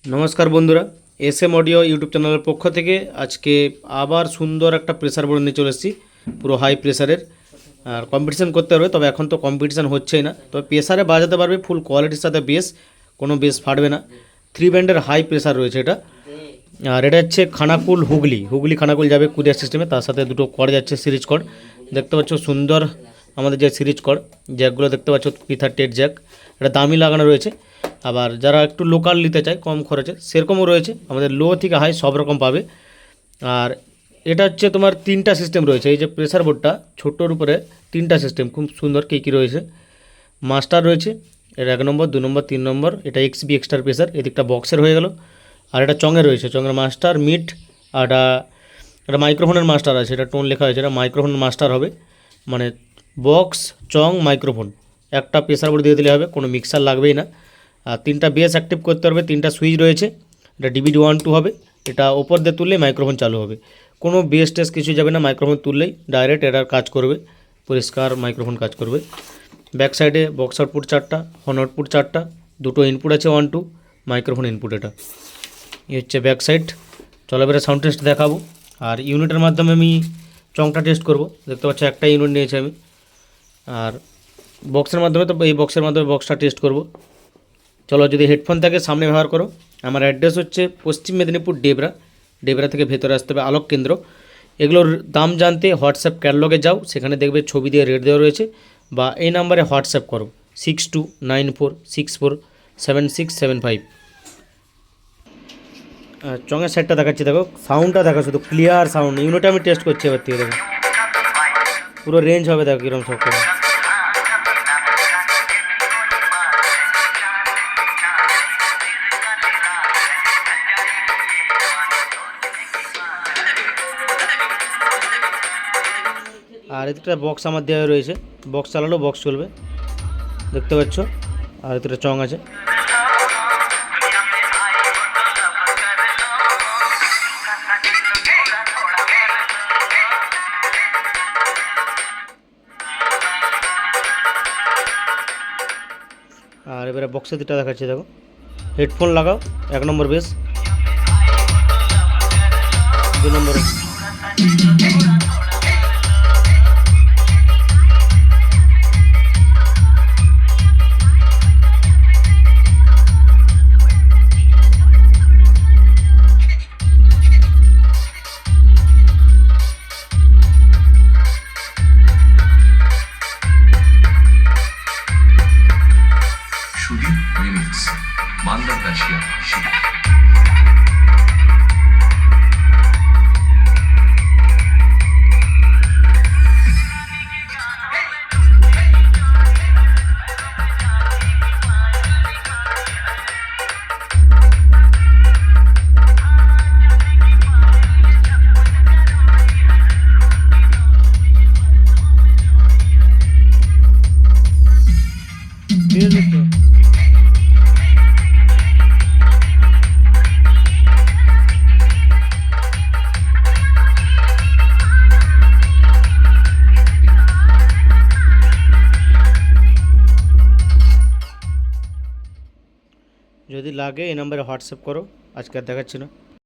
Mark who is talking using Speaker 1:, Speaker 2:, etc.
Speaker 1: নমস্কার বন্ধুরা, S M audio YouTube চ্যানেলের পক্ষ থেকে আজকে আবার সুন্দর একটা প্রেসার বোর্ড নিয়ে চলে এসেছি। পুরো হাই প্রেসারের আর কম্পিটিশান করতে পারবে, তবে এখন তো কম্পিটিশান হচ্ছেই না, তবে প্রেসারে বাজাতে পারবে ফুল কোয়ালিটির সাথে। কোনো বেস ফাটবে না। 3 ব্যান্ডের হাই প্রেসার রয়েছে এটা। আর এটা হচ্ছে খানাকুল হুগলি খানাকুল যাবে কুরিয়ার সিস্টেমে। তার সাথে দুটো কর্ড যাচ্ছে, সিরিজ কর্ড দেখতে পাচ্ছ। সুন্দর আমাদের যে সিরিজ কর্ড জ্যাকগুলো দেখতে পাচ্ছ, P38 জ্যাক। এটা দামি লাগানো রয়েছে। আবার যারা একটু লোকাল নিতে চায় কম খরচে, সেরকমও রয়েছে। আমাদের লো থেকে হাই সব রকম পাবে। আর এটা হচ্ছে তোমার 3টা সিস্টেম রয়েছে। এই যে প্রেসার বোর্ডটা ছোটোর উপরে 3টা সিস্টেম খুব সুন্দর। কী রয়েছে, মাস্টার রয়েছে, এটা 1 নম্বর 2 নম্বর 3 নম্বর। এটা XB এক্সট্রা প্রেসার, এদিকটা বক্সের হয়ে গেল। আর এটা চঙে রয়েছে, চঙের মাস্টার মিড। আর এটা মাইক্রোফোনের মাস্টার আছে, এটা টোন লেখা হয়েছে, এটা মাইক্রোফোন মাস্টার হবে। মানে বক্স, চং, মাইক্রোফোন একটা প্রেসার বোর্ড দিয়ে দিলে হবে, কোনো মিক্সার লাগবেই না। আর 3টা বেস অ্যাক্টিভ করতে পারবে, 3টা সুইচ রয়েছে। এটা DVD 1 2 হবে। এটা ওপর দিয়ে তুললেই মাইক্রোফোন চালু হবে, কোনো বেস টেস কিছু যাবে না। মাইক্রোফোন তুললেই ডাইরেক্ট এটার কাজ করবে, পরিষ্কার মাইক্রোফোন কাজ করবে। ব্যাক সাইডে বক্স আউটপুট 4টা, হর্ন আউটপুট 4টা, দুটো ইনপুট আছে 1 2, মাইক্রোফোন ইনপুট। এটা এই হচ্ছে ব্যাক সাইড। চলো এবারে সাউন্ড টেস্ট দেখাবো। আর ইউনিটের মাধ্যমে আমি চংটা টেস্ট করব। দেখতে পাচ্ছি একটা ইউনিট নিয়েছি আমি। আর বক্সের মাধ্যমে তো এই বক্সের মাধ্যমে বক্সটা টেস্ট করব। চলো, যদি হেডফোন থাকে সামনে ব্যবহার করো। আমার অ্যাড্রেস হচ্ছে পশ্চিম মেদিনীপুর ডেবরা থেকে ভেতরে আসতে হবে আলোক কেন্দ্র। এগুলোর দাম জানতে হোয়াটসঅ্যাপ ক্যাটালগে যাও, সেখানে দেখবে ছবি দিয়ে রেট দেওয়া রয়েছে। বা এই নাম্বারে হোয়াটসঅ্যাপ করো 6294647675। চঙের সাইডটা দেখাচ্ছি, দেখো সাউন্ডটা দেখো, শুধু ক্লিয়ার সাউন্ড। ইউনিটটা আমি টেস্ট করছি এবার থেকে, দেখো পুরো রেঞ্জ হবে, দেখো কীরকম সব করে। আর এদিকটা বক্স আমার দেওয়া রয়েছে, বক্স চালালেও বক্স চলবে, দেখতে পাচ্ছ। আর এদিকটা চং আছে। আর এবারে বক্সের দিকটা দেখাচ্ছি, দেখো হেডফোন লাগাও, 1 নম্বর বেস, 2 নম্বর।
Speaker 2: সুদীপ রিমিক্স, মালদা কাশিয়া।
Speaker 1: যদি লাগে এই নাম্বারে হোয়াটসঅ্যাপ করো, আজকে আর দেখাচ্ছি না।